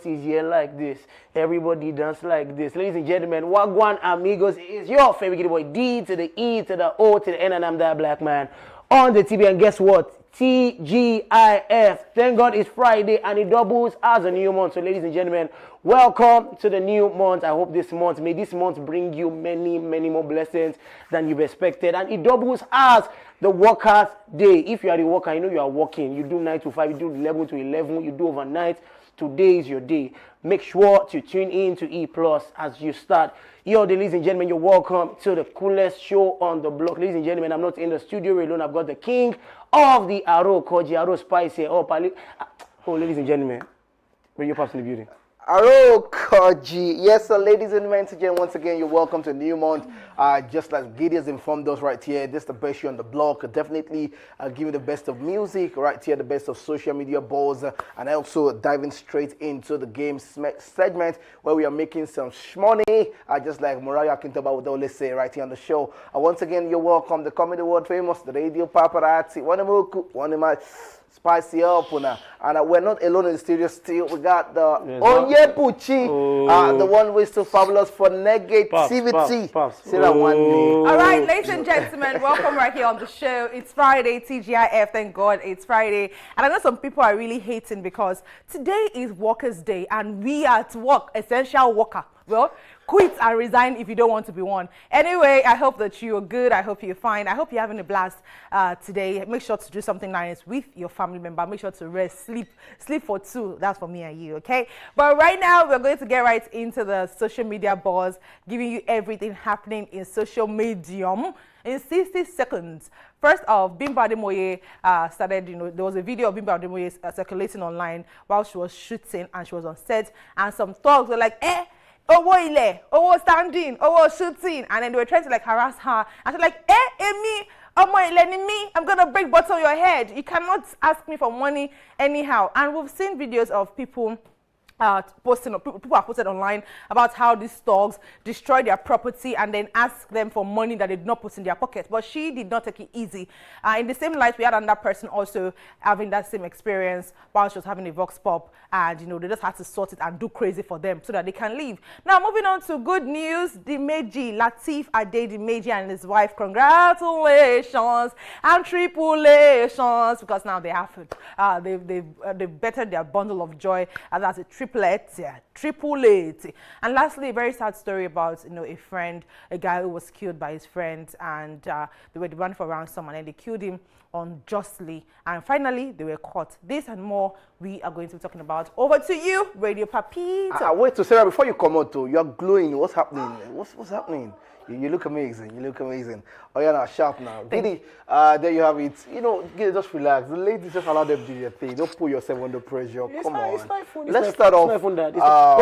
Jesus is here like this. Everybody dance like this. Ladies and gentlemen, Wagwan Amigos is your favorite boy, D to the E to the O to the N, and I'm that black man on the TV. And guess what? TGIF. Thank God it's Friday and it doubles as a new month. So ladies and gentlemen, welcome to the new month. I hope may this month bring you many more blessings than you've expected. And it doubles as the workers' day. If you are the worker, you know you are working. You do 9 to 5, you do 11 to 11, you do overnight. Today is your day. Make sure to tune in to E Plus as you start. Yo, ladies and gentlemen, you're welcome to the coolest show on the block. Ladies and gentlemen, I'm not in the studio alone. I've got the king of the Aro, Koji Aro Spice here. Oh, ladies and gentlemen, where you pops in the building? Aro Koji. Yes, sir, ladies and gentlemen, once again, you're welcome to a new month. Just like Giddy has informed us right here, this is the best show on the block. Definitely give you the best of music right here, the best of social media balls, and also diving straight into the game segment where we are making some money, just like Mariah Kintoba would always say right here on the show. Once again, you're welcome. The comedy world famous, the radio paparazzi, one of my spicy up and we're not alone in the studio still. We got the Onye Pucci, the one who is so fabulous for negativity. Pops. Say that one day. All right, ladies and gentlemen, welcome right here on the show. It's Friday, TGIF, thank God it's Friday. And I know some people are really hating because today is Workers' Day and we are at work, essential worker. Well, quit and resign if you don't want to be one. Anyway, I hope that you're good. I hope you're fine. I hope you're having a blast today. Make sure to do something nice with your family member. Make sure to rest, sleep for two. That's for me and you, okay? But right now, we're going to get right into the social media buzz, giving you everything happening in social medium in 60 seconds. First off, Bimbo Ademoye started, there was a video of Bimbo Ademoye circulating online while she was shooting and she was on set. And some thugs were like, Owo ile, Owo standing, Owo shooting, and then they were trying to like harass her. And she's like, Emi, Omo ile ni me, I'm gonna break bottle your head. You cannot ask me for money anyhow. And we've seen videos of people people have posted online about how these thugs destroy their property and then ask them for money that they did not put in their pocket. But she did not take it easy. In the same light, we had another person also having that same experience while she was having a vox pop, and they just had to sort it and do crazy for them so that they can leave. Now, moving on to good news, Dimeji, Lateef Adedimeji and his wife, congratulations and tripulations, because now they have they've bettered their bundle of joy, and that's a triplets. And lastly, a very sad story about a guy who was killed by his friends, and they were demanding for ransom, and then they killed him unjustly, and finally they were caught. This and more we are going to be talking about. Over to you, Radio Papito. Wait, to Sarah, before you come out, you are glowing. What's happening? What's happening? You look amazing. You look amazing. Oh, you're not sharp now. Giddy, there you have it. Giddy, just relax. The ladies, just allow them to do their thing. Don't put yourself under pressure. Come on. Let's start off. Hold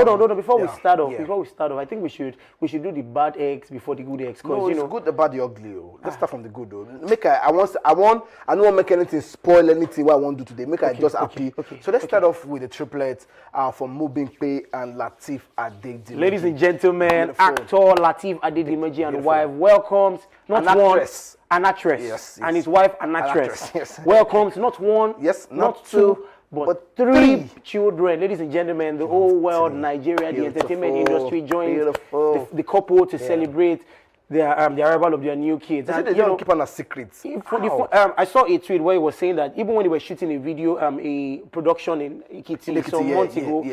on. Before we start off, I think we should do the bad eggs before the good eggs. No, it's good, the bad, the ugly. Let's start from the good though. I don't want to make anything spoil anything what I want to do today. I just happy. So let's start off with the triplets from Mobimpe and Lateef Adedimeji. Ladies and gentlemen, actor Lateef Adedimeji and wife welcomes an actress, yes, and his wife an actress. Yes. Welcomes not one, not two, but three children. Ladies and gentlemen, the whole world, Nigeria, the entertainment industry joined the couple to celebrate the arrival of their new kids. And they don't keep on a secret. I saw a tweet where he was saying that even when they were shooting a video, a production in Ikiti some months ago,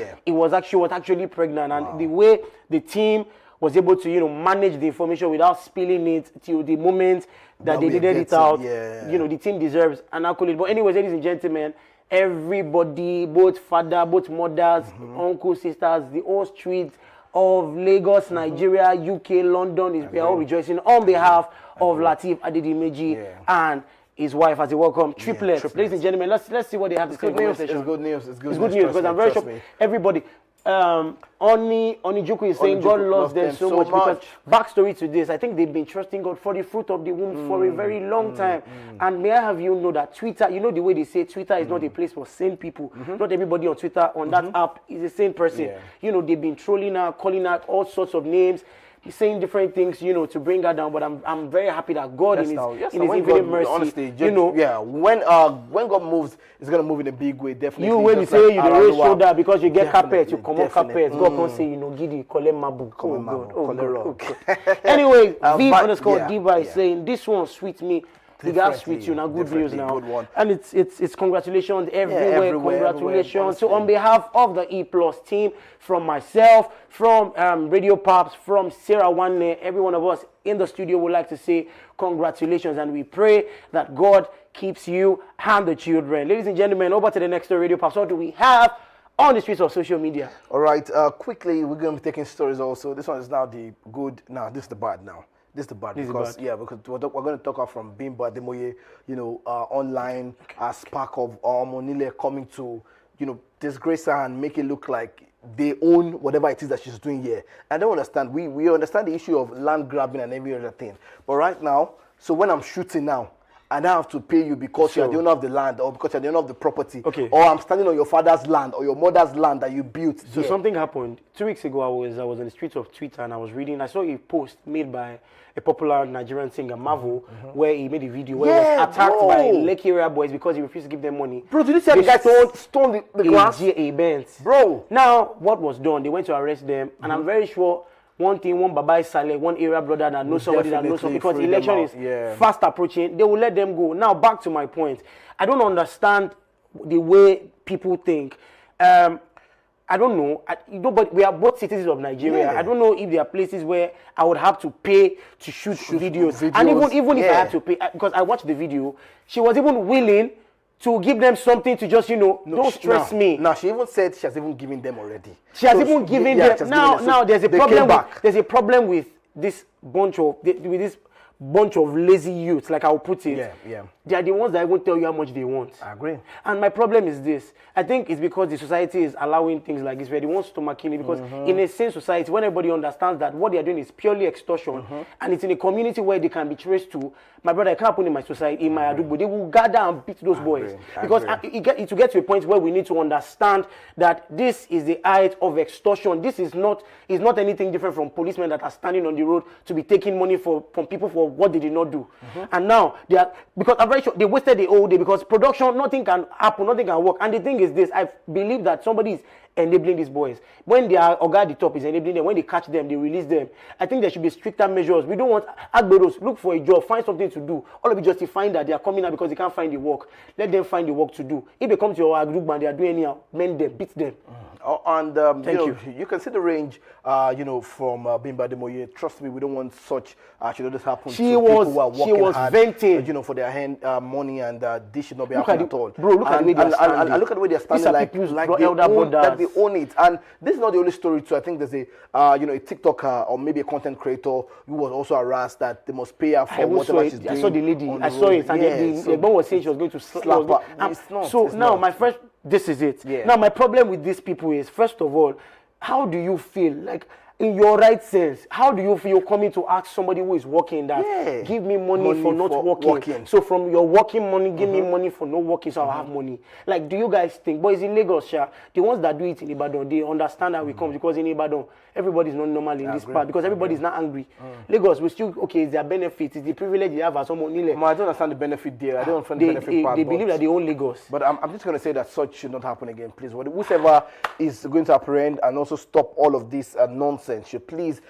she was actually pregnant, and the way the team was able to manage the information without spilling it till the moment that they needed it out. The team deserves an accolade. But anyways, ladies and gentlemen, everybody, both father, both mothers, uncles, sisters, the whole street of Lagos, Nigeria, UK, London, we are all rejoicing on behalf of Lateef Adedimeji and his wife as a welcome triplets. Ladies and gentlemen, let's see what they have to say. It's good news. It's good news because I'm very sure everybody. Onijuku is saying God loves them so much because backstory to this, I think they've been trusting God for the fruit of the womb for a very long time. And may I have you know that Twitter, the way they say Twitter is not a place for sane people. Not everybody on Twitter on that app is a sane person. They've been trolling her, calling her all sorts of names. saying different things, to bring her down. But I'm very happy that God in His when infinite God, mercy, honestly, when God moves, it's gonna move in a big way, definitely. You when you just say like you the raise Araluwa. shoulder because you get carpet, you Definitely, come on carpet. definitely. God can say, Giddy, collect mabu. Oh God, oh collect God, rock. oh God. Anyway, Viv but- underscore yeah, Diva is yeah. saying this one sweet me. We got sweet you now, good news Differently, now. good one. And it's congratulations everywhere, everywhere, congratulations. So honestly. on behalf of the E Plus team, from myself, from Radio Pops, from Sarah Wanne, every one of us in the studio would like to say congratulations, and we pray that God keeps you and the children. Ladies and gentlemen, over to the next story, Radio Pops. What do we have on the streets of social media? All right, quickly, we're going to be taking stories also. This one is now the good. Now, this is the bad now. This is the bad because we're going to talk about from Bimbo Ademoye, online spark of Monile coming to, disgrace her and make it look like they own whatever it is that she's doing here. I don't understand. We understand the issue of land grabbing and every other thing. But right now, so when I'm shooting now, and I have to pay you because you're the owner of the land or because you're the owner of the property. Okay. Or I'm standing on your father's land or your mother's land that you built. So something happened 2 weeks ago. I was on the streets of Twitter and I was reading. I saw a post made by a popular Nigerian singer, Marvel, where he made a video where he was attacked by Lekki area boys because he refused to give them money. Bro, did you see the guy stone the glass? A Benz. Bro. Now, what was done? They went to arrest them, and I'm very sure one Baba is Saleh, one area brother that knows somebody that knows somebody, because election is fast approaching, they will let them go. Now, back to my point. I don't understand the way people think. I don't know. But we are both citizens of Nigeria. I don't know if there are places where I would have to pay to shoot videos. And even if I had to pay, because I watched the video, she was even willing to give them something to just, don't stress me. Now, she even said she has even given them already. She has even given them. Now, there's a problem with this bunch of lazy youths, like I'll put it. They are the ones that won't tell you how much they want. I agree. And my problem is this. I think it's because the society is allowing things like this where they want stomach killing, because in a sane society, when everybody understands that what they are doing is purely extortion, and it's in a community where they can be traced to, my brother, it can't happen in my society, in my adubo. They will gather and beat those boys. Because it to get to a point where we need to understand that this is the height of extortion. This is not anything different from policemen that are standing on the road to be taking money from people for what they did not do. And now they are, because I'm very sure they wasted the whole day, because production, nothing can happen, nothing can work. And the thing is this, I believe that somebody is enabling these boys. When they are Oga at the top is enabling them, when they catch them, they release them. I think there should be stricter measures. We don't want Agberos, look for a job, find something to do. All of it justifying that they are coming out because they can't find the work. Let them find the work to do. If they come to your group and they are doing anyhow, mend them, beat them. And you can see the range, from Bimbo Ademoye. Trust me, we don't want such should this happen to people who are working hard, venting, for their hand money, and this should not be happening at all. Bro, look at the way they're standing. And look at the way they're standing, like they own it. And this is not the only story too. I think there's a TikToker or maybe a content creator who was also harassed that they must pay her for whatever she's doing. I saw the lady. I saw it, and the mom was saying she was going to slap her. My first. This is it. Now, my problem with these people is, first of all, how do you feel? Like, in your right sense, how do you feel coming to ask somebody who is working that, give me money for not working? So from your working money, give me money for not working so I'll have money. Like, do you guys think, boys in Lagos, the ones that do it in Ibadan, they understand how we come, because in Ibadan, everybody's not normal in this part, because everybody's not angry. Lagos, we still, it's their benefit, it's the privilege they have as someone. I don't understand the benefit there. I don't understand the benefit part. They believe that they own Lagos. But I'm just going to say that such should not happen again, please. Whoever is going to apprehend and also stop all of this nonsense should please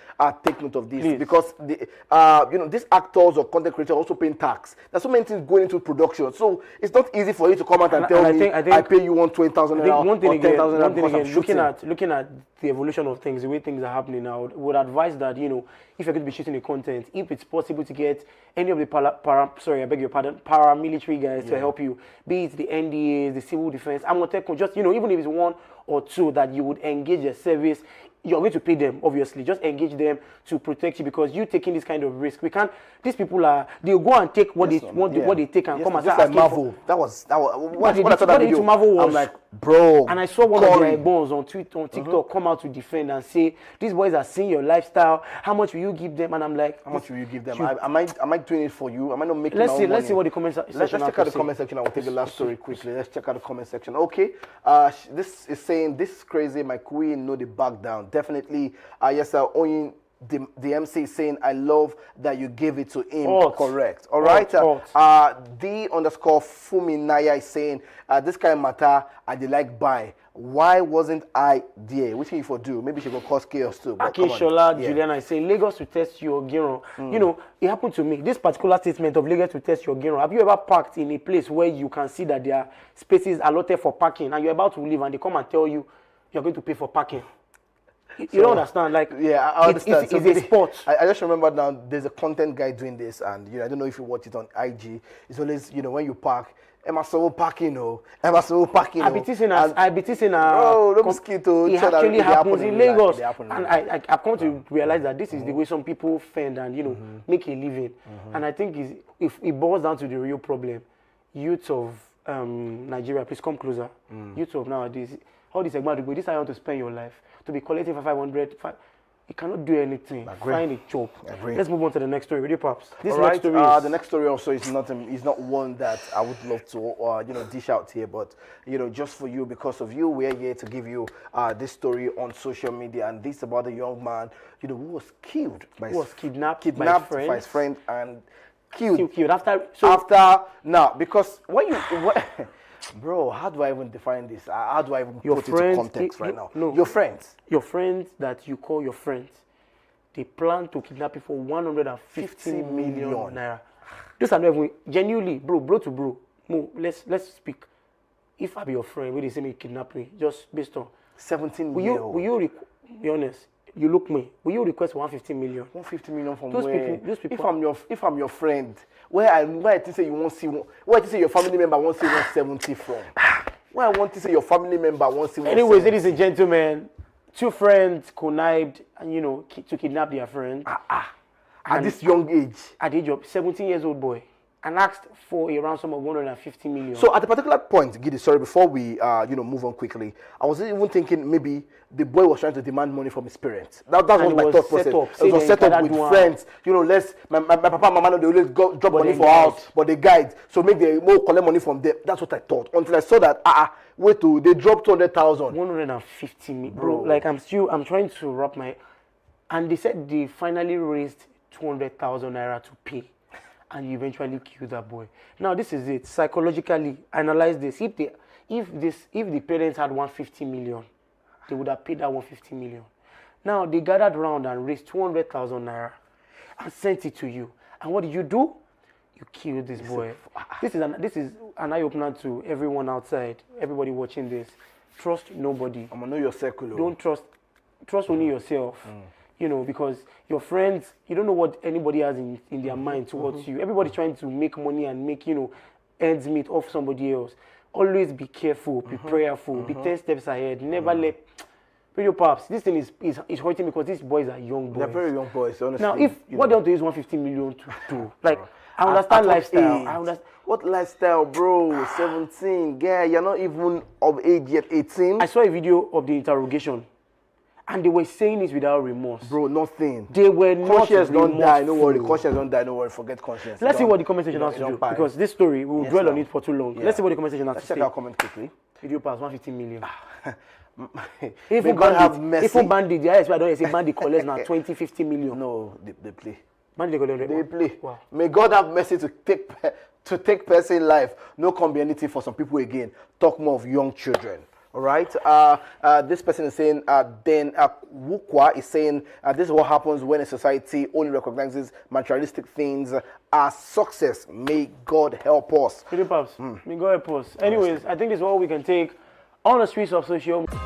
take note of this, because these actors or content creators are also paying tax. There's so many things going into production, so it's not easy for you to come out and tell me I pay you 20,000 naira or 10,000 naira. Looking at the evolution of things, the way things are happening now, would advise that, if you're going to be shooting the content, if it's possible to get any of the paramilitary guys to help you, be it the NDAs, the civil defense, Amotekun, just, even if it's one or two that you would engage their service, you're going to pay them, obviously. Just engage them to protect you, because you taking this kind of risk. These people they'll go and take what they want, what they take, and come and start asking Marvel. That was what I thought that video. Marvel was, I'm like, bro. And I saw one of their bones on TikTok come out to defend and say, these boys are seeing your lifestyle. How much will you give them? And I'm like, how much will you give them? Am I doing it for you? Am I not making Let's see what the comment section. Let's check out the comment section. I will take the last story quickly. Let's check out the comment section. Okay. This is saying, this is crazy. My queen know the back down. Definitely. Yes, sir. the MC saying, I love that you gave it to him. Hot. Correct. All right. Hot. D_Fuminaya is saying, this kind of matter, I did like buy. Why wasn't I there? What can you for do? Maybe she could cause chaos too. But come on. Akishola, Yeah. Juliana is saying Lagos to test your Giro. You know, it happened to me. This particular statement of Lagos to test your Giro. Have you ever parked in a place where you can see that there are spaces allotted for parking and you're about to leave and they come and tell you you're going to pay for parking? You don't understand, like, Yeah, I understand. It's a sport. I just remember now. There's a content guy doing this, and I don't know if you watch it on IG. It's always when you park, Emma so parking, Emma so parking. I be teasing us. Oh, don't be scared to It tell that actually it happens happen in real life. Lagos, It happen in and real life. I've come to realize that this is the way some people fend and make a living. And I think if it boils down to the real problem, youth of Nigeria, please come closer. Youth of nowadays, all this segment, this is how you want to spend your life. To be collecting for 500, you cannot do anything. Find a job. Let's move on to the next story. Radio Pops. This All next right. story is The next story also is not one that I would love to dish out here, but just for you, because of you, we're here to give you this story on social media, and this about a young man who was killed by was kidnapped by by his friend and killed. killed after. Because bro, how do I even define this? How do I even Your put it into friends, context right now? no. Your friends. Your friends that you call your friends, they plan to kidnap you for 150 million naira. Those are not even genuinely, bro to bro. Mo, let's speak. If I be your friend, will they say me kidnap me? Just based on 17 will you be honest? You look me. Will you request 150 million? 150 million from Those where? people- If I'm your friend, where I think say you won't see, where I think say your family member won't see 170 from. Where I want to say your family member won't see. Anyways, ladies and gentlemen, two friends connived and to kidnap their friend at this young age. at the age of 17 years old boy and asked for a ransom of 150 million. So at a particular point, Gidi, sorry, before we move on quickly, I was even thinking maybe the boy was trying to demand money from his parents. That was And my it was thought set process. up. It Say was they set up gathered with one. friends. My papa and mama, they always drop money they for guide. house, but they guide. So make they more collect money from them. That's what I thought. Until I saw that, they dropped 200,000. 150 million, bro. Like I'm trying to wrap my, and they said they finally raised 200,000 naira to pay, and you eventually killed that boy. Now this is it. Psychologically, analyze this. If the parents had 150 million, they would have paid that 150 million. Now they gathered around and raised 200,000 naira and sent it to you. And what did you do? You killed this boy. This is an eye opener to everyone outside, everybody watching this. Trust nobody. I'm gonna know your circle. Don't trust only yourself. Because your friends, you don't know what anybody has in their mind towards you. Everybody's trying to make money and make ends meet off somebody else. Always be careful, be prayerful, be 10 steps ahead. Never let Radio Pops. This thing is hurting me because these boys are young boys. They're very young boys, honestly. Now, what they want to use 150 million to do, like, I understand At what lifestyle. age? I understand. What lifestyle, bro? 17. Yeah, you're not even of age yet. 18. I saw a video of the interrogation, and they were saying it without remorse. Bro, nothing. They were not Conscience don't die. No worry. remorseful. Conscience don't die. No worry. Forget conscience. Let's see Don't- what the comment section has to don't do, panic. because this story, we will Yes, dwell on now. it for too long. Yeah. Let's see what the comment section has Let's to check say. our comment quickly. Video pass 150 million. May Even God have bandit, mercy. even bandit, the ISP, I don't say bandit collects now 20, 50 million. No, they play. Bandit collect. They play. Wow. May God have mercy to take person life. No can be anything for some people again. Talk more of young children. All right. This person is saying. Then Wukwa is saying. This is what happens when a society only recognizes materialistic things as success. May God help us. Video pass. May God help us. Anyways, I think this is all we can take on the streets of social media.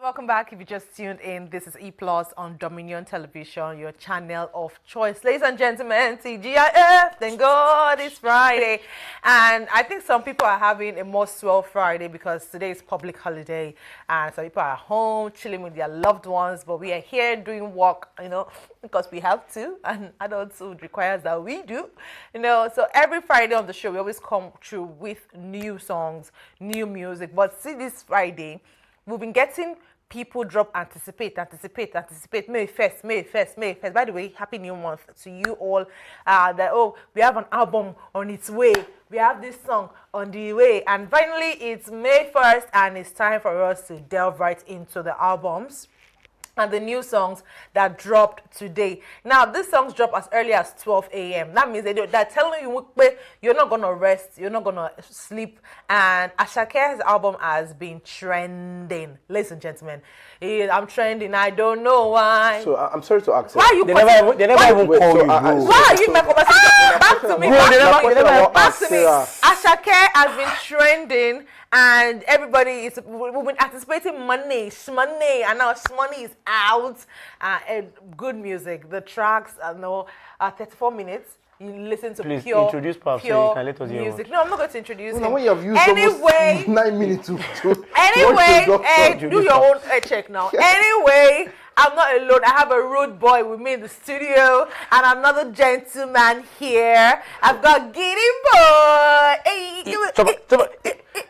Welcome back. If you just tuned in, this is E Plus on Dominion Television, your channel of choice. Ladies and gentlemen, TGIF, thank God it's Friday. And I think some people are having a more swell Friday because today is public holiday and some people are home chilling with their loved ones, but we are here doing work, you know, because we have to, and adulthood requires that we do, you know. So every Friday on the show, we always come through with new songs, new music. But see, this Friday, we've been getting people drop anticipate. May 1st. By the way, happy new month to you all. We have an album on its way. We have this song on the way. And finally, it's May 1st, and it's time for us to delve right into the albums and the new songs that dropped today. Now, these songs drop as early as 12 a.m. That means they're telling you you're not going to rest, you're not going to sleep. And Asake's album has been trending. Ladies and gentlemen, I'm trending, I don't know why. So I'm sorry to ask. Why are you They never even call you, bro. why are you making conversation? Back to me. Back to me. Asake has been trending, and everybody we've been anticipating money, and now money is out. And good music. The tracks are 34 minutes. You listen to Please pure, introduce Pops so pure you can let us hear music. No, I'm not going to introduce him. When you have used Anyway, almost 9 minutes to Anyway, do your own check now. Anyway, I'm not alone. I have a rude boy with me in the studio, and another gentleman here. I've got Giddy Boy. Hey,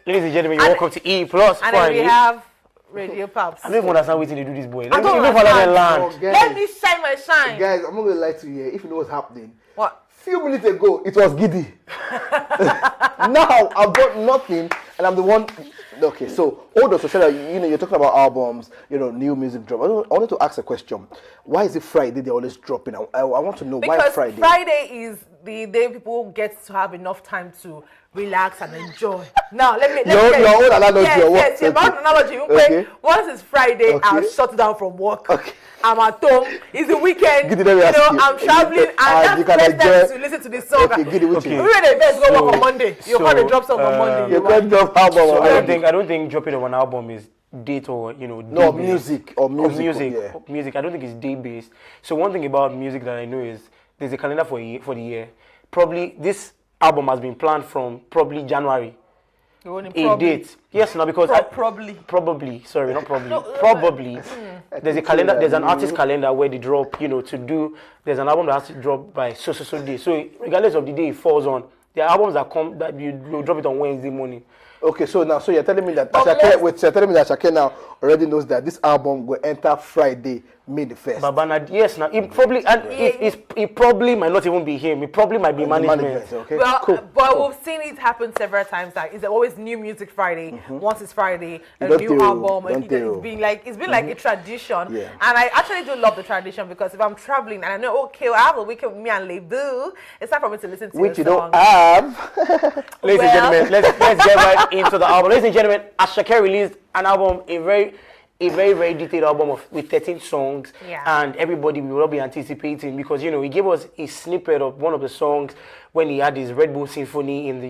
Ladies and gentlemen, you're welcome to E Plus and then Friday. we have Radio Pops. I don't even understand what they do this boy. I don't Let me understand. land. Let me shine my shine. Guys, I'm not going to lie to you here. If you know what's happening. What? Few minutes ago, it was Giddy. Now, I've got nothing, and I'm the one Okay, so hold on, so Sarah, you're talking about albums, new music drop. I wanted to ask a question. Why is it Friday they're always dropping? I want to know why Friday. Because Friday is the day people get to have enough time to relax and enjoy. Now, let me your own analogy or what? Yes, my own analogy. Okay. Once it's Friday, I'll shut down from work. Okay. I'm at home. It's the weekend. I'm traveling, and that's the best time to listen to this song. Okay, Even the best go work on Monday. You can't drop song on Monday. You can't drop album. So I don't think dropping of an album is date or no music. Music. I don't think it's day based. So one thing about music that I know is there's a calendar for the year. Probably this album has been planned from probably January. A date. Yes, now because probably. Sorry, not probably. Probably. There's a calendar. There's an artist calendar where they drop. To do. There's an album that has to drop by so day. So regardless of the day it falls on, there are albums that you drop it on Wednesday morning. Okay, so you're telling me that Asake now already knows that this album will enter Friday, May the 1st. Babana, yes, now it probably it probably might not even be him. It probably might be management. Okay, well, cool. But we've seen it happen several times. That it's always new music Friday. Once it's Friday, a new album. It's been like a tradition. Yeah. And I actually do love the tradition because if I'm traveling and I know, okay, I have a weekend with me and Lebu, it's time for me to listen to which a you song. don't have. Ladies and gentlemen, let's get right into the album. Ladies and gentlemen, Asake released an album, a very detailed album with 13 songs, and everybody will all be anticipating because he gave us a snippet of one of the songs when he had his Red Bull Symphony in the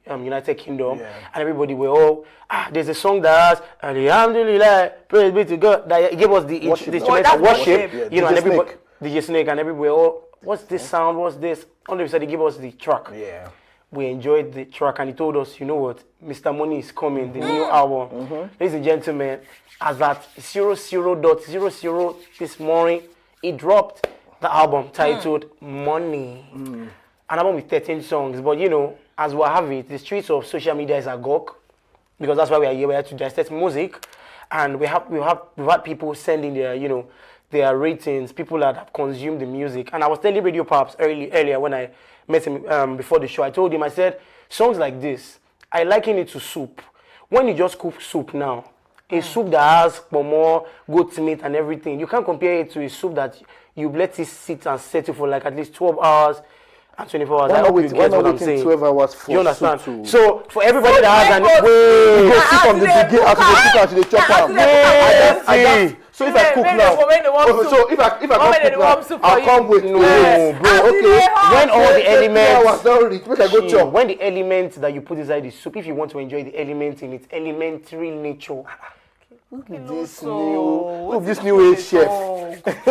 United Kingdom, and everybody were all there's a song that has Alhamdulillah, praise be to God. That he gave us the instrument of worship, and everybody DJ Snake and everybody were all, what's this sound? What's this? On the side, he gave us the track. Yeah. We enjoyed the track and he told us, you know what, Mr. Money is coming, the new album. Ladies and gentlemen, as at 00.00 this morning, he dropped the album titled Money. An album with 13 songs. But as we have it, the streets of social media is agog because that's why we are here. We are to dissect music, and we've had people sending their ratings, people that have consumed the music. And I was telling Radio Pops earlier when I met him before the show. I told him, I said, songs like this, I liken it to soup. When you just cook soup now, a soup that has pomo, goat meat and everything, you can't compare it to a soup that you let it sit and settle for like at least 12 hours and 24 hours. I hope you get what I'm saying. 12 hours for you understand? Soup so for everybody that has you go sit on the beginning after the chop. So if I cook now, if I cook now, I'll come with bro. Okay. When all the elements, when the elements that you put inside the soup, if you want to enjoy the elements in its elementary nature. Who be this new age chef?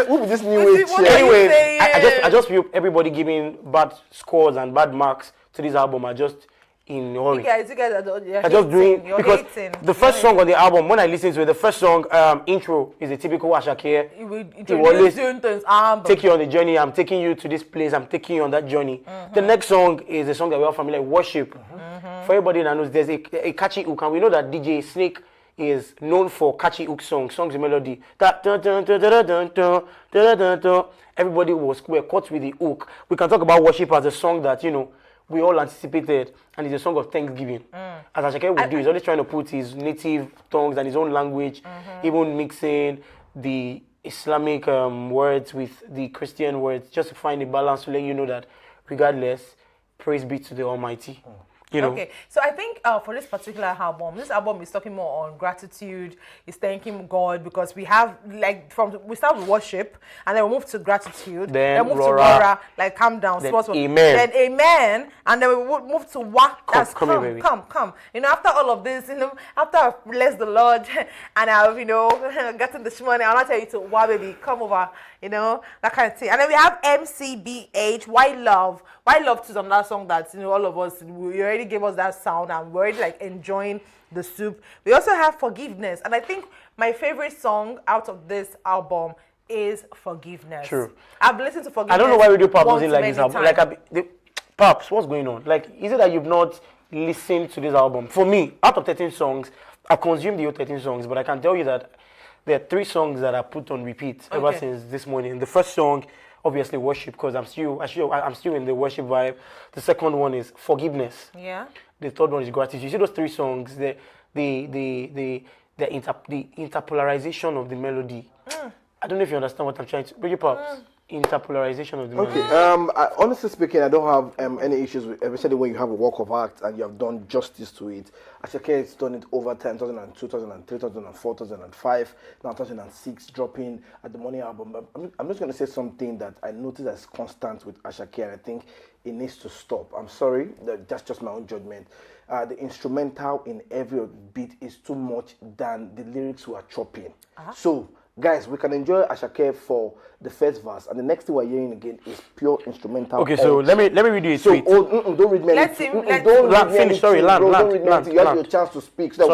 Who be this new age chef? Anyway, I just feel everybody giving bad scores and bad marks to this album are just in a hurry. You guys are just doing because the first song on the album, when I listen to it, the first song intro is a typical Asake. He will always take you on the journey. I'm taking you to this place. I'm taking you on that journey. The next song is a song that we're all familiar with, Worship. For everybody that knows, there's a catchy hook, and we know that DJ Snake is known for catchy hook songs with melody. Everybody were caught with the hook. We can talk about Worship as a song that we all anticipated, and it's a song of thanksgiving. As Asake would do, he's always trying to put his native tongues and his own language, even mixing the Islamic words with the Christian words, just to find a balance to let you know that regardless, praise be to the Almighty. Okay, so I think for this particular album, this album is talking more on gratitude. It's thanking God because we have we start with worship and then we move to gratitude, then move to Rora, like calm down, then amen, then amen, and then we move to what? That's come. After all of this, after I've blessed the Lord and I've gotten this money, I'll not tell you to wow, baby, come over, that kind of thing. And then we have MCBH, Why Love. Why Love is another song that all of us, we already gave us that sound and we're already enjoying the soup. We also have Forgiveness, and I think my favorite song out of this album is Forgiveness. True. I've listened to Forgiveness. I don't know why Radio Pops doesn't like this album. Pops, what's going on? Is it that you've not listened to this album? For me, out of 13 songs, I've consumed the whole 13 songs, but I can tell you that there are 3 songs that I put on repeat ever since this morning. The first song, obviously, Worship, because I'm still in the worship vibe. The second one is Forgiveness. Yeah. The third one is Gratitude. You see those 3 songs, the interpolarization of the melody. I don't know if you understand what I'm trying to. Bridget Pops, interpolarization of the melody. Honestly speaking, I don't have any issues with, especially when you have a work of art and you have done justice to it. Ashake has done it over time, 2002, 2003, 2004, 2005, now 2006, dropping at the Money album. I'm just going to say something that I noticed as constant with Ashake, and I think it needs to stop. I'm sorry, that's just my own judgment. The instrumental in every beat is too much than the lyrics we are chopping. So, guys, we can enjoy Ashake for the first verse, and the next thing we're hearing again is pure instrumental. Okay, so let me read you a tweet. Don't read me. Don't finish. Sorry, land. You have your chance to speak. So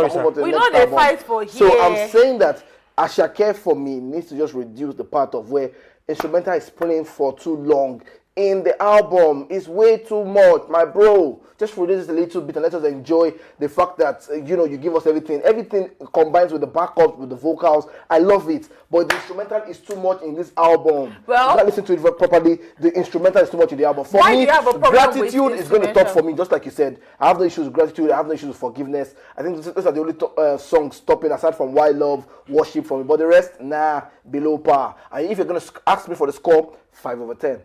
we know they fight for here. So I'm saying that Ashake for me needs to just reduce the part of where instrumental is playing for too long in the album. Is way too much, my bro. Just reduce it a little bit and let us enjoy the fact that you give us everything. Everything combines with the backup, with the vocals. I love it, but the instrumental is too much in this album. Well, you can't listen to it properly. The instrumental is too much in the album. For me, gratitude is going to top for me. Just like you said, I have no issues with gratitude. I have no issues with forgiveness. I think those are the only songs stopping aside from Why Love, Worship for me. But the rest, below par. And if you're going to ask me for the score, 5 over 10.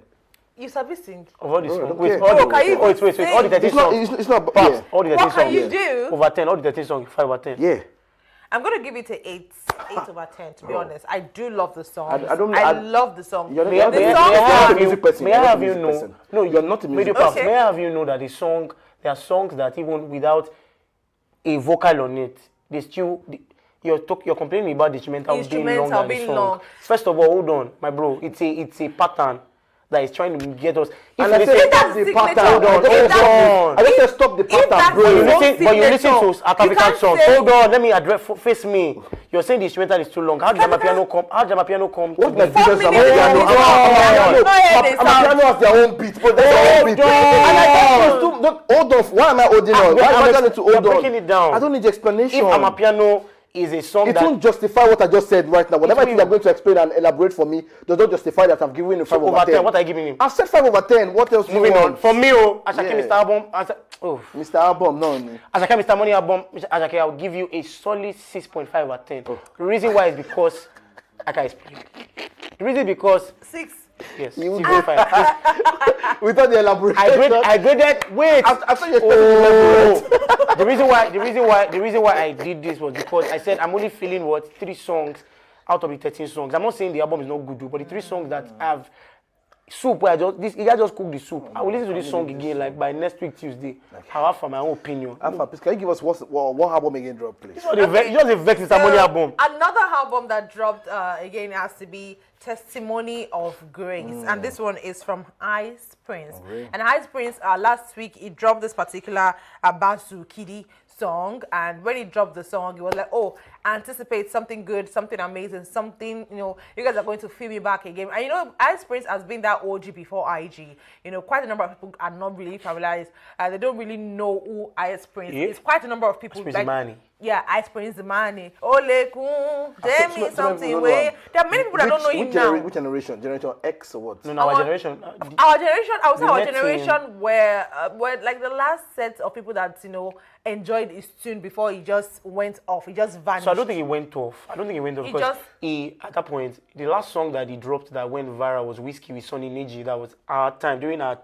You sabi sing. Of all these songs. Wait. Wait. All the 13 songs. It's not Pops, all the 13 What songs. can you do? Over 10. All the 13 songs. 5 over 10. Yeah. I'm going to give it to 8 over 10, to be honest. I do love the song. I love the song. You're May I have you know? No, you're not a music person. person. May I have you know that there are songs that even without a vocal on it, they still. You're complaining about the instrumental being longer than the song. First of all, hold on, my bro. It's a pattern that is trying to get us. And I said stop the pattern. Hold on. I just said stop the pattern, bro. But you listen to South African songs. Hold on, let me face me. You're saying the instrumental is too long. How did my piano come? What's the difference about piano? Piano has their own beat, but their own beat. Hold on. Why am I holding on? Why am I need to hold on? Breaking it down. I don't need the explanation. If Amapiano is a song it won't justify what I just said right now. Whatever thing you're going to explain and elaborate for me does not justify that I'm giving him 5 over 10. What are you giving him? I've said 5 over 10. What else do you want? For me, Ashake Mr. Album. Mr. Album, no. Ashake Mr. Money Album, Ashake, I'll give you a solid 6.5 over 10. The reason why is because I can explain. The reason is because 6. Yes, 6.5. Without the elaboration. I graded. Wait. After you elaborate. The reason why I did this was because I said I'm only feeling 3 songs out of the 13 songs. I'm not saying the album is not good, but the 3 songs that have soup where he just cooked the soup. I will listen to this song again like by next week Tuesday. I'll have for my own opinion. Alpha, please, can you give us one album again drop, please? It's just a Vex Money album. Another album that dropped again has to be Testimony of Grace, and this one is from Ice Prince. And Ice Prince last week he dropped this particular Basu Kidi song, and when he dropped the song he was like, oh, anticipate something good, something amazing, something, you guys are going to feel me back again. And Ice Prince has been that OG before IG. Quite a number of people are not really familiarized. They don't really know who Ice Prince is. Quite a number of people Ice Prince Zamani. Ole kun, tell me something. There are many people that don't know him now. Which generation? Generation X or what? No, our generation. Our generation, I would say our generation were like the last set of people that, enjoyed his tune before he just went off. He just vanished. So I don't think he went off. Because at that point, the last song that he dropped that went viral was Whiskey with Sonny Neji. That was our time during our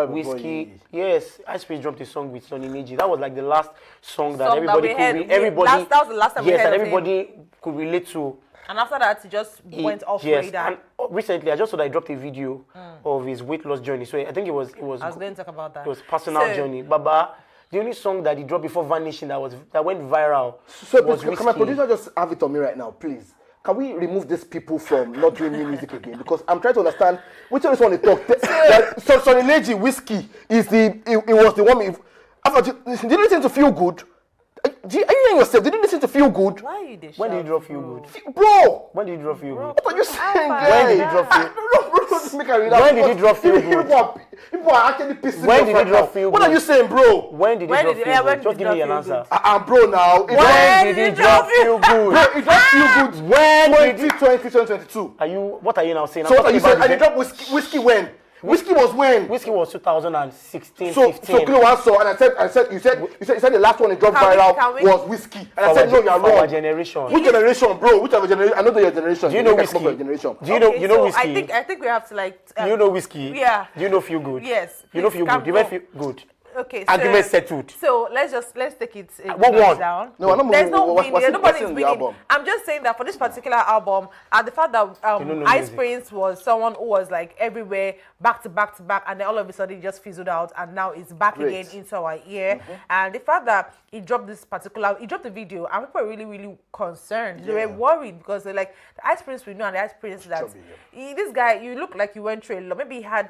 Whiskey. Yes, Ice Prince dropped a song with Sonny Neji. That was like the last song that everybody that was the last time we heard everybody could relate to. And after that, he just went off radar. And recently, I just saw that he dropped a video of his weight loss journey. So I think it was. I was going to talk about that. It was personal journey. Baba, the only song that he dropped before vanishing that went viral. So please, can my producer just have it on me right now, please? Can we remove these people from not doing new music again? Because I'm trying to understand which one is one they talk. So Sonny Neji Whiskey is it was the one. Did you listen to Feel Good? Are you hearing yourself? Did you listen to Feel Good? Why are you this? When did you drop Feel Good? Bro! When did you drop Feel Good? What are you saying, guys? When did you drop Feel Good? When did you drop Feel Good? People are actually pissing me off. When did you drop Feel Good? What are you saying, bro? When did you drop Feel Good? Just give me an answer. Bro, now. When did you drop Feel Good? Bro, it dropped Feel Good. When? 2020, 2022. What are you now saying? So what are you saying? And you dropped Whiskey when? Whiskey was when? Whiskey was 2016, So 15. Kilo one saw, and I said, you said the last one that dropped viral was Whiskey. And I said, no, you're For our wrong. generation. Which generation, bro? Which other generation? I know your generation. Do you know can't come Whiskey? from your generation. Do you know, Okay, you know so Whiskey? I think we have to like. Do you know Whiskey? Yeah. Do you know Feel Good? Yes. You know Please Feel calm Good. You know down. Feel Good. Okay. Argument settled. So let's take it What one? down. No, I'm not There's no moving. winning. Nobody's in the winning. album? I'm just saying that for this particular album, and the fact that don't know Ice music. Prince was someone who was like everywhere, back to back to back, and then all of a sudden it just fizzled out, and now it's back Great. again into our ear. And the fact that he dropped the video, and people were really, really concerned. They were worried because they're like, the Ice Prince we know, and the Ice Prince that Chubby, this guy, you look like you went through a lot. Maybe he had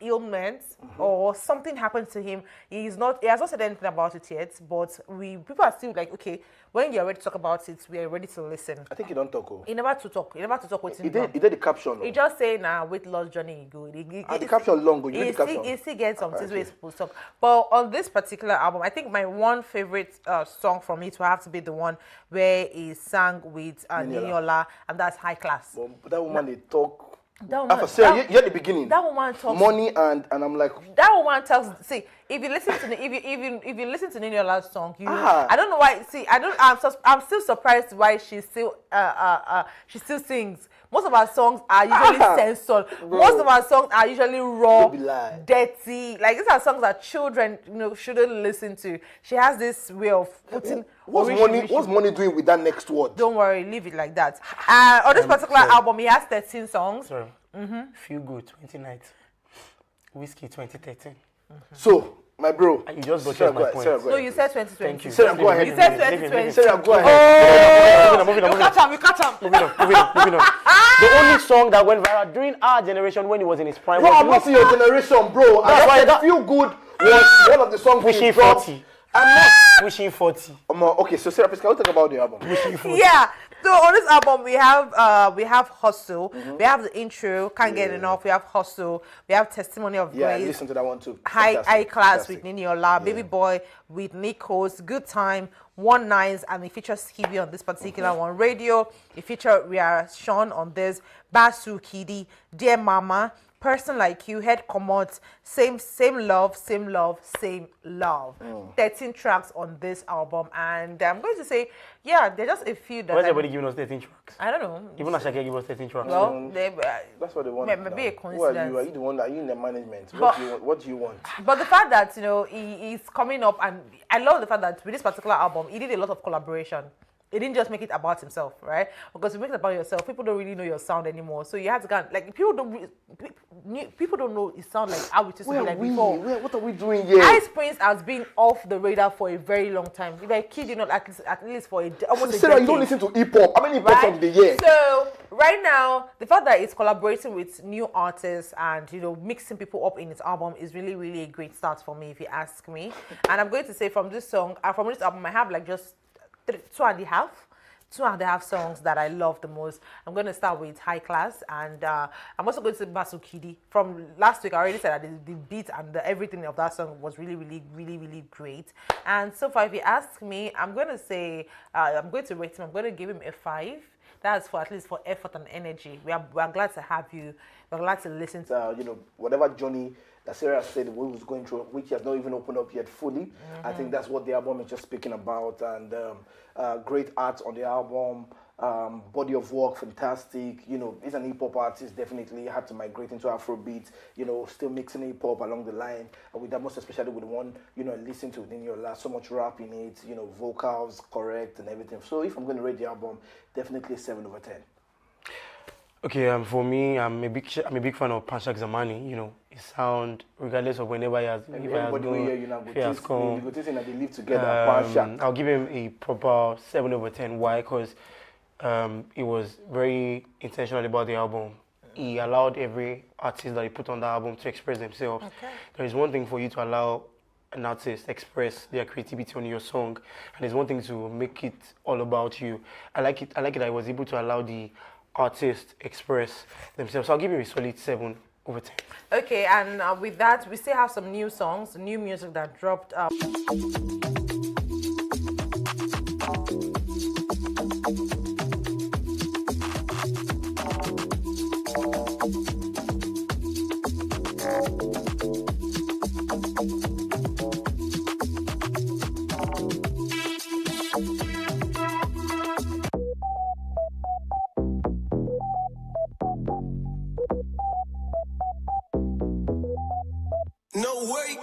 ailments or something happened to him. He has not said anything about it yet, but people are still like, okay, when you're ready to talk about it, we are ready to listen. I think you don't talk. Oh. He never to talk with him. He did the caption. He just say, nah, weight loss journey good. The caption long. You did the caption. He still gets some things where he's supposed to talk. But on this particular album, I think my one favorite song from it will have to be the one where he sang with Niniola, and that's High Class. But that woman, they talk. That woman, After Sarah, you at the beginning. that woman talks. Money and I'm like, That woman talks. See, if you listen to if you listen to Niniola's song, Ah. I don't know why. See, I'm still surprised why she still sings. Most of her songs are usually sensual. Most of her songs are usually raw, Don't be lie. dirty. Like these are songs that children shouldn't listen to. She has this way of putting. what's money doing with that next word? Don't worry, leave it like that. On this particular album, he has 13 songs. Sorry. Feel Good 2019. Whiskey 2013. So, my bro. You just butchered Sarah, my go ahead, point. Sarah, go No, ahead. you said 2020. Thank you. Sarah, go ahead. You said 2020. Sarah, go ahead. Moving on. You catch him. Moving on. The only song that went viral during our generation when he was in his prime Bro, was I'm not in your generation, bro. That's why that Feel Good was one of the songs Wishing he dropped. 40. I'm not. Wishing 40. Okay, so Sarah, please, can we talk about the album? Yeah. So on this album we have Hustle, we have the intro, Can't Get Enough, we have Hustle, we have Testimony of Yeah, Grace, listen to that one too. High Fantastic, Class fantastic. with Niniola, Baby Boy with Nikos, Good Time, One Nines, and it features Skibby on this particular one. Radio, it features Sean on this, Basu Kidi, Dear Mama, Person Like You, Head Commot, same love, 13 tracks on this album, and I'm going to say, yeah, there's just a few that Why is everybody giving us 13 tracks? I don't know. Even Ashake gave us 13 tracks. Well, That's what they want. Maybe a Who are you? coincidence. Are you the one that are you in the management? But- What do you want? But the fact that he's coming up, and I love the fact that with this particular album, he did a lot of collaboration. He didn't just make it about himself, right? Because if you make it about yourself, people don't really know your sound anymore. So you have to go and, like, people don't know it sound like how it used to be Where are like we? before. What are we doing here? Ice Prince has been off the radar for a very long time. If I kid you not, at least for almost a Sarah, you decade. don't listen to hip hop. How many hip hop Right? songs did you hear? So right now, the fact that it's collaborating with new artists and mixing people up in its album is really, really a great start for me, if you ask me. And I'm going to say from this album, I have like just two and a half songs that I love the most. I'm going to start with High Class, and I'm also going to Basu Kidi. From last week, I already said that the beat and everything of that song was really, really, really, really great. And so far, if you ask me, I'm going to say, I'm going to rate him, I'm going to give him a 5. That's for at least for effort and energy. We are glad to have you. We're glad to listen to Whatever journey that Sarah said we was going through, which has not even opened up yet fully. I think that's what the album is just speaking about, and great art on the album, body of work, fantastic. He's an hip hop artist, definitely had to migrate into Afrobeat. Still mixing hip hop along the line, and with that, most especially with the one I listened to in your last, so much rap in it, vocals correct and everything. So if I'm going to rate the album, definitely 7 over 10. Okay, for me, I'm a big fan of Panchak Zamani. His sound, regardless of whenever he has, Everybody will hear you now. he has come. Go to that they live together. Panchak. I'll give him a proper 7 over 10. Why? Because he was very intentional about the album. He allowed every artist that he put on the album to express themselves. Okay. There is one thing for you to allow an artist express their creativity on your song, and there's one thing to make it all about you. I like it that I was able to allow the artists express themselves. So I'll give him a solid 7 over 10. Okay, and with that, we still have some new songs, new music that dropped. No way.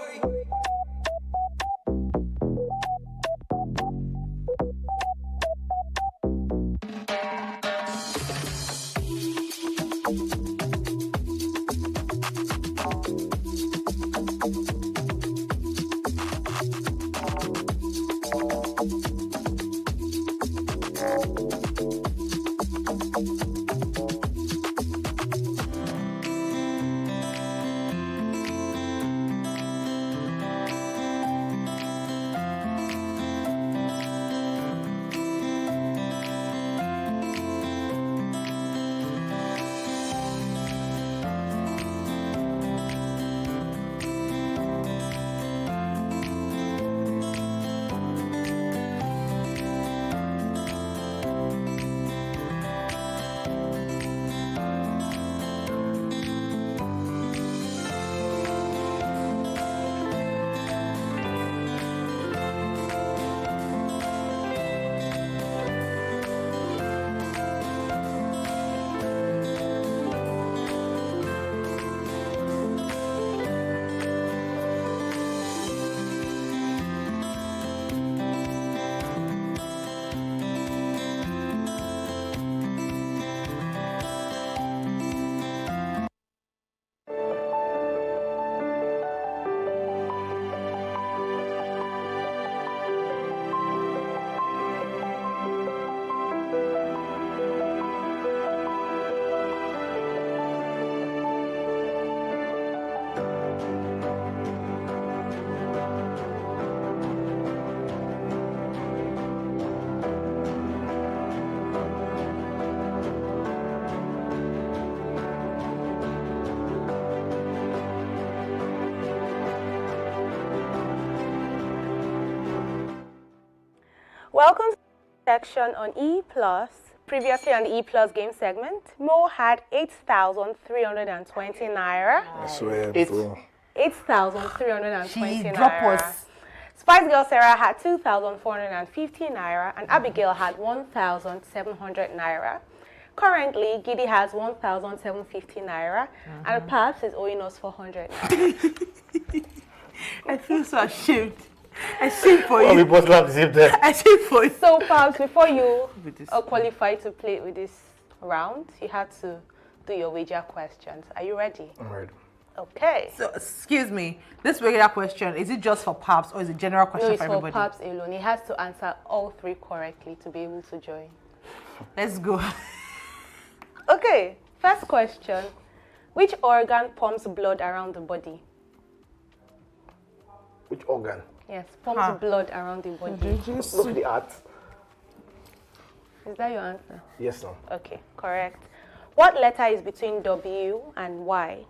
Welcome to the section on E+. Previously on the E+ game segment, Mo had 8,320 naira. I swear, It's- bro. 8,320 She naira. drop us. Spice Girl Sarah had 2,450 naira and Abigail had 1,700 naira. Currently, Giddy has 1,750 naira and Paps is owing us 400 naira. I feel so ashamed. Ashamed for Oh, we you. both laugh the same time. Ashamed for you. So, Paps, before you With this. qualify to play with this round, you had to do your wager questions. Are you ready? I'm ready. Okay. So, excuse me. This regular question, is it just for Paps or is it general No, question it's for for everybody? Paps alone. He has to answer all three correctly to be able to join. Let's go. Okay, first question. Which organ pumps blood around the body? Which organ? Yes, pumps Huh. blood around the body. Look at the art. Is that your answer? Yes, no. Okay, correct. What letter is between W and Y?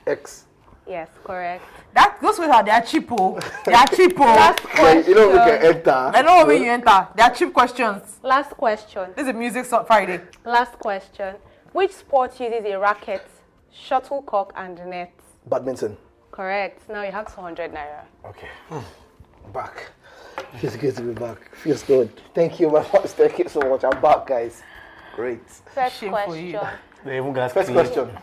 X. Yes, correct. That those ones are they are cheap. Oh. They are cheap. Last Oh. question. You know we can enter. I know when you enter. They are cheap questions. Last question. This is Music Friday. Last question. Which sport uses a racket, shuttlecock, and net? Badminton. Correct. Now you have 200 naira. Okay. Back. Feels good to be back. Feels good. Thank you very much. Thank you so much. I'm back, guys. Great. First Shame for you. question. They even got First paid. question.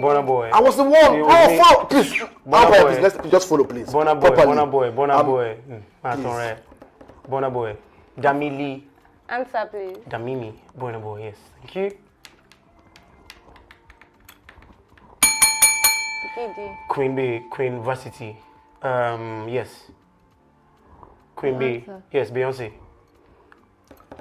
Bonner boy. I was the one. You with me? Oh, fuck. Please. Bonner Umpire, boy. please. Let's just follow, please. Bonner boy. Properly. Bonner boy. Bonner Um, boy. That's please. alright. Bonner boy. Damili. Answer, please. Damimi. Bonner boy. Yes. Thank you. Giddy. Queen Bee. Queen Varsity. Yes. Queen Bee. Answer. Yes. Beyonce.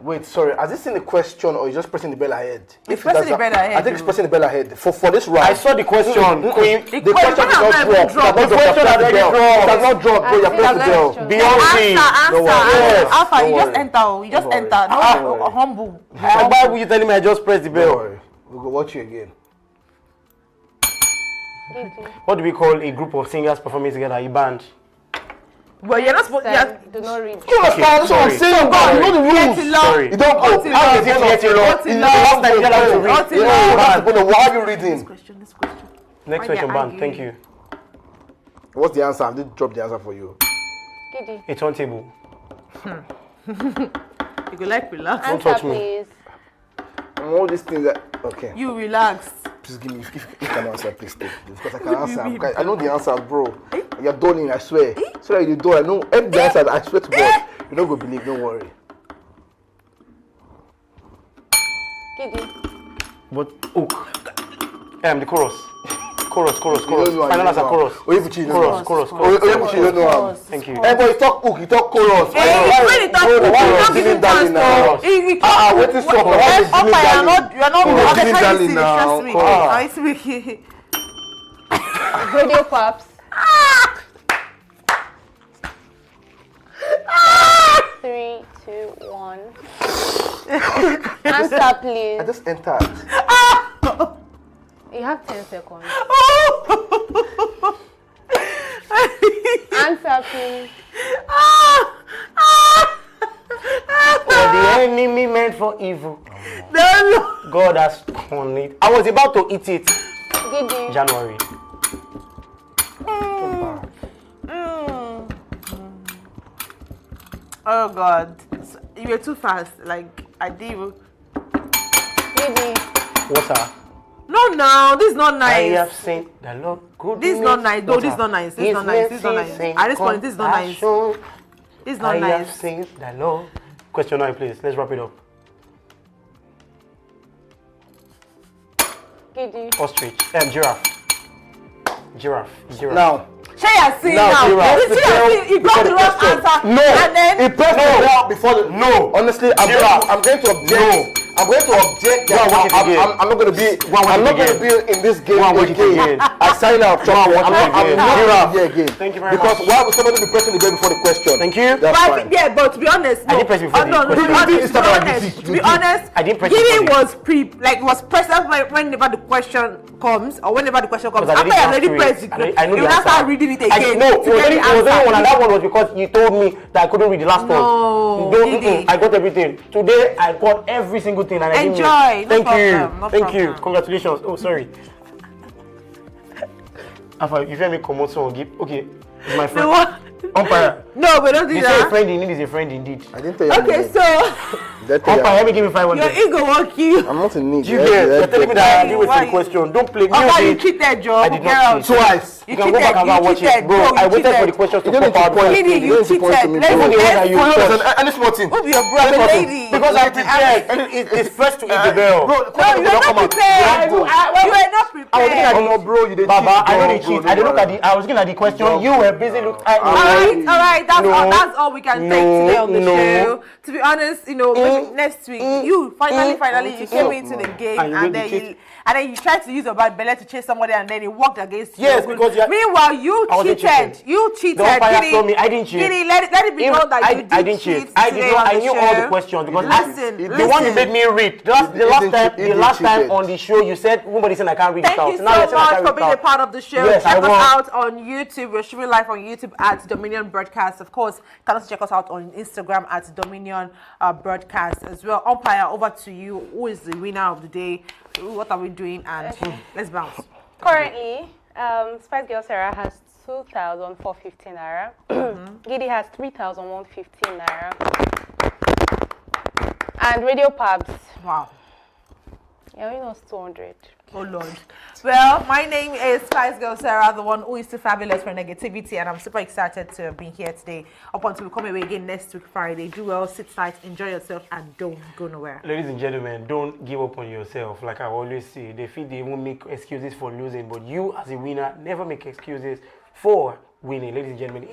Wait, sorry. Is this in the question or you just pressing the bell ahead? If pressing that's the bell ahead, I think it's though. pressing the bell ahead. For this round. I saw the question. Queen. The question did not drop. The question had already dropped. It has not dropped, bro. You're I pressing the see bell. that. Beyonce. Answer. Yes, Alpha, don't you just worry. enter. Oh. You just Don't worry. enter. No, Don't worry. humble. Why were you telling me I just pressed the Don't bell? worry. We'll go watch you again. Giddy. What do we call a group of singers performing together? A band. But you're not supposed. Then do not read. You understand? That's what I'm sorry. saying. God, you know the Get rules. it, love. Sorry. You don't go. Hold it, How love. is it Get it, love. Hold it, The love. last time you tell us to read. Hold it, You know, love. you have to put the- why are you reading? This question. Next Why question, they band. arguing? Thank you. What's the answer? I did drop the answer for you. Giddy. A turntable. You go like relax. Answer, touch me. please. And all these things that okay. You relax. Please give me if you can answer, please take it, because I can answer. Because I know the answers, bro. You're done, I swear. So that you don't, I know every the answers. I swear to God, you're not gonna believe. Don't worry. Giddy. But hook. The chorus. Chorus. You don't know, Final you answer, don't know. chorus. Oyebuchi, you don't know. Chorus. Oyebuchi, you don't know. Thank you. Hey, boy, you talk hook, you talk chorus. When you talk, Bro, you why you don't give feeling him that chance now? to. What is up? Why you feeling that? You're not. Oh, Okay, feeling can you darling see? now. Trust me. Oh. Nice week. Radio Pops. 3, 2, 1. Answer, please. I just entered. You have 10 seconds. Answer, please. What the enemy meant for evil, No. God has torn it. I was about to eat it. Giddy. January. Oh God, you were too fast. Like I did. Giddy. Water. No, this is not I have nice. seen the Lord good. This is not nice. No, this is not nice. This is not nice. This is not nice. At this point, this is not nice. This is not I have nice. seen the Lord. Question 9, please. Let's wrap it up. Giddy. Ostrich. Giraffe. Now. Shaya sing Now, now. Giraffe. You see, he got the wrong answer. No. And then He pressed the bell before the. No. Honestly, I'm going to object. No. I'm going to object Go and watch it again. I'm not going to be. Go and watch I'm it not going to again. be in this game Go and watch it again. I sign out. Go and watch I'm it not again. going to be here again. Thank you very because much. why would somebody be pressing the bell before the question? Thank you. That's But fine. yeah, but to be honest, no. I didn't press before the no, to be question. honest, It's not like this. to be honest, I didn't press Giddy before was pressed up whenever the question comes or whenever the question comes. Because After you already pressed it, I know you the now answer. start reading it again. No, it to was get only the answer. one, and that one was because you told me that I couldn't read the last No, one. Giddy. I got everything. Today I got every single thing, and I didn't Enjoy. miss. No Thank you. problem, no Thank you. problem. Congratulations. Oh, sorry. Afa, if you me come out, so give. Okay, it's my friend. No, Umpire. no, but don't do They say a that. friend in need is a friend indeed. I didn't tell you. Okay, so Umpire, let me give me 500. your ego won't you. I'm not in need. You get? You're telling me that I did with Why the you- question. Don't play. Oh, why you Music. cheated, Joe? I did not Girl. cheat. Twice. You can go back and watch it, cheated, bro. you I waited for cheated. the questions to You don't pop need to out. point. Lady, You you don't need to point to cheated. me, Let's bro. Even the one that you let's touched. Any small thing. Who be your brother, lady? Because I'm prepared. It's first to eat the bell. Bro, No, you were not prepared. You were not I was looking prepared. at Oh, bro, you did Baba, I know they cheat. cheat. I didn't look at the. I was looking at the question. You were busy looking at. All right. That's all we can take No, today on the no. show. To be honest, maybe next week, you finally you came into the game And you and did then you tried to use your bad belly to chase somebody and then it worked against you. Yes, because you are- meanwhile you I wasn't cheated. cheating. You cheated. The umpire Giddy. told me I didn't cheat. Giddy, let it be known that you did I didn't cheat. I did today not. on I the knew all the show. questions because Listen, the one you made me read. The last time cheated. on the show you said nobody said I can't read it Thank out. you so Now you're saying I much can't for read it being a out. part of the show. Yes, check I us won. out on YouTube. We're streaming live on YouTube at Dominion Broadcast. Of course, you can also check us out on Instagram at Dominion Broadcast as well. Umpire, over to you. Who is the winner of the day? What are we doing? And let's bounce. Currently, Spice Girl Sarah has 2,415 naira. Giddy has 3,115 naira. And Radio Pubs, Wow. yeah, we know 200. Oh Lord. Well, my name is Spice Girl Sarah, the one who is too fabulous for negativity, and I'm super excited to be here today. Up until we come away again next week Friday. Do well, sit tight, enjoy yourself, and don't go nowhere. Ladies and gentlemen, don't give up on yourself. Like I always say, they feel they won't make excuses for losing, but you as a winner never make excuses for winning. Ladies and gentlemen.